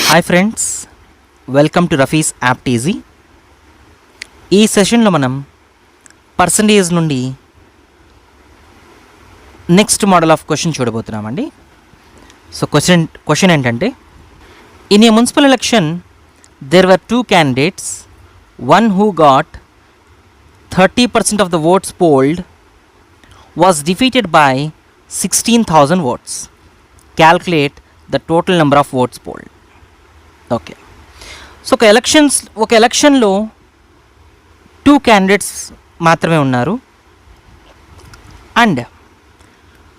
Hi friends, welcome to Rafi's apt easy. ఈ సెషన్లో మనం పర్సంటేజ్ నుండి నెక్స్ట్ మోడల్ ఆఫ్ క్వశ్చన్ చూడబోతున్నామండి. సో క్వశ్చన్ ఏంటంటే, in a municipal election there were 2 candidates, one who got 30% of the votes polled was defeated by 16,000 votes. Calculate the total number of votes polled. Okay, so ఒక ఎలక్షన్లో 2 candidates మాత్రమే ఉన్నారు. And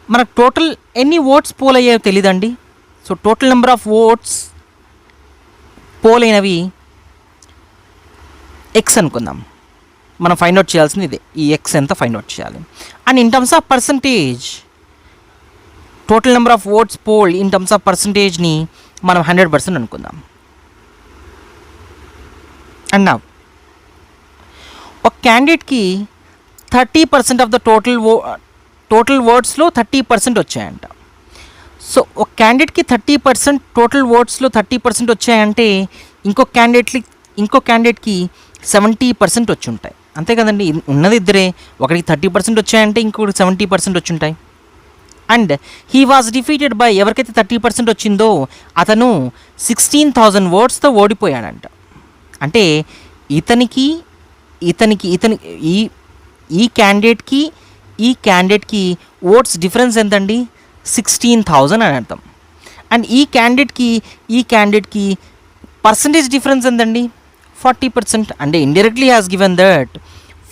మనకు total ఎన్ని votes poll అయ్యాయో తెలియదండి. So total number of votes poll అయినవి X అనుకుందాం. మనం ఫైండ్ అవుట్ చేయాల్సింది ఇదే, ఈ ఎక్స్ ఎంత ఫైండ్ అవుట్ చేయాలి. And in terms of percentage, total number of votes poll in terms of పర్సంటేజ్ని మనం 100% అనుకుందాం. అండ్ నా ఒక క్యాండిడేట్కి 30% ఆఫ్ ద టోటల్ ఓట్స్లో 30% వచ్చాయంట. సో ఒక క్యాండిడేట్కి 30%, టోటల్ ఓట్స్లో 30% వచ్చాయంటే ఇంకో క్యాండిడేట్కి 70% వచ్చి ఉంటాయి. అంతే కదండి, ఉన్నది ఇద్దరే. ఒకరికి 30% వచ్చాయంటే ఇంకొకరికి 70% వచ్చి ఉంటాయి. And he was defeated by, ఎవరికైతే 30% వచ్చిందో అతను 16,000 ఓట్స్తో ఓడిపోయాడంట. అంటే ఈ క్యాండిడేట్కి ఓట్స్ డిఫరెన్స్ ఎంతండి? 16,000 అని అర్థం. అండ్ ఈ క్యాండిడేట్కి పర్సంటేజ్ డిఫరెన్స్ ఎంతండి? 40%. అంటే indirectly has given that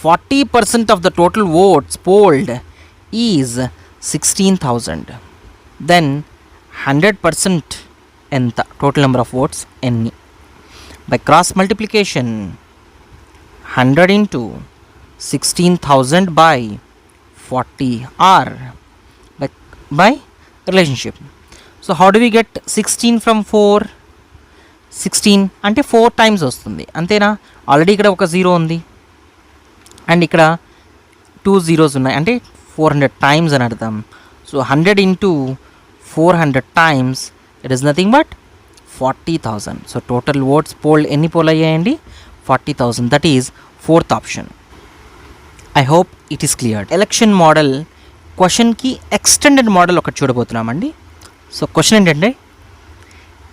40% of the total votes polled is 16,000. Then 100% ఎంత? టోటల్ నెంబర్ ఆఫ్ ఓట్స్ ఎన్ని? By cross multiplication, 100 into 16,000 by 40, or by relationship. So how do we get 16 from 4? 16 అంటే 4 times వస్తుంది, అంతేనా? Already ఇక్కడ ఒక 0 ఉంది and ఇక్కడ 2 zeros ఉన్నాయి, అంటే 400 times అని అర్థం. So 100 into 400 times, it is nothing but 40,000. So total votes poll ఎన్ని పోల్ అయ్యాయండి? 40,000. That is 4th option. I hope it is cleared. Election model క్వశ్చన్కి ఎక్స్టెండెడ్ మోడల్ ఒకటి చూడబోతున్నామండి. సో క్వశ్చన్ ఏంటంటే,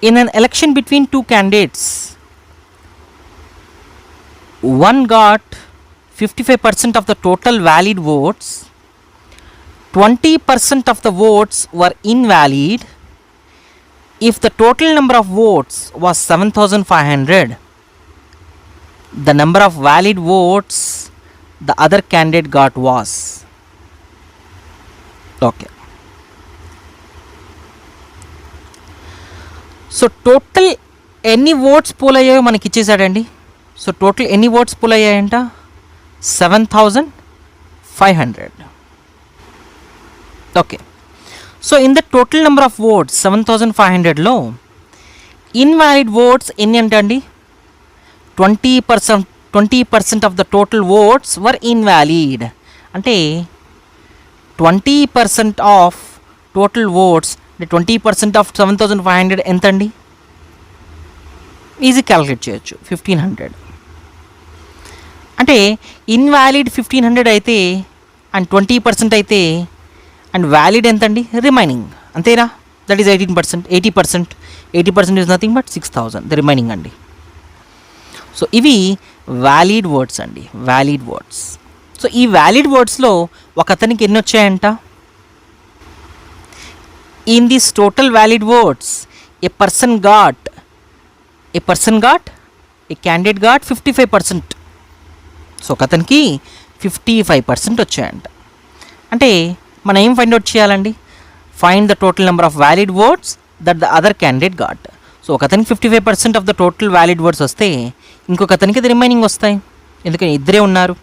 in an election between 2 candidates, one got 55% of the total valid votes, 20% of the votes were invalid. If the total number of votes was 7,500, the number of valid votes the other candidate got was. Okay. So total ఎన్ని votes poll అయ్యాయో మనకి ఇచ్చేసాడండి. So total ఎన్ని votes poll అయ్యాయంట? 7,500. Okay, so in the total number of votes 7,500లో invalid votes ఎన్ని అంటండి? 20% of the total votes were invalid. అంటే 20% ఆఫ్ టోటల్ ఓట్స్ అంటే 20% ఆఫ్ 7,500 ఎంత అండి? ఈజీ క్యాలిక్యులేట్ చేయొచ్చు, 1,500. అంటే ఇన్వాలిడ్ 1,500 అయితే అండ్ 20% అయితే అండ్ వ్యాలిడ్ ఎంత అండి? రిమైనింగ్, అంతేనా? That is 18%. 80% is nothing but 6,000, the remaining అండి. సో ఇవి వ్యాలిడ్ వర్డ్స్ అండి, వ్యాలిడ్ వర్డ్స్. సో ఈ వ్యాలిడ్ వర్డ్స్లో ఒక అతనికి ఎన్ని వచ్చాయంట? In this total valid words A candidate got 55%. So ఒక అతనికి 55% వచ్చాయంట. అంటే మనం ఏం ఫైండ్ అవుట్ చేయాలండి? Find the total number of valid words that the other candidate got. So ఒక అతనికి 55% of the total valid words వస్తే ఇంకొక అతనికి అది రిమైనింగ్ వస్తాయి, ఎందుకంటే ఇద్దరే ఉన్నారు.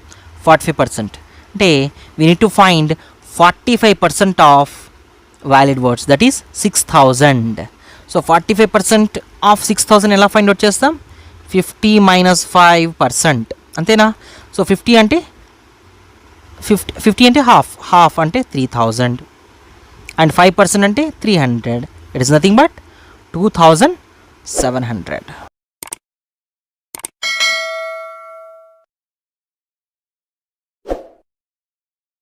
45% అంటే we need to find 45% of valid words, that is 6,000. So 45% of 6,000 ఎలా ఫైండ్ అవుట్ చేస్తాం? 50 minus 5%, అంతేనా? సో 50 అంటే హాఫ్ అంటే 3,000 అండ్ 5% అంటే 300. It is nothing but 2,000 700.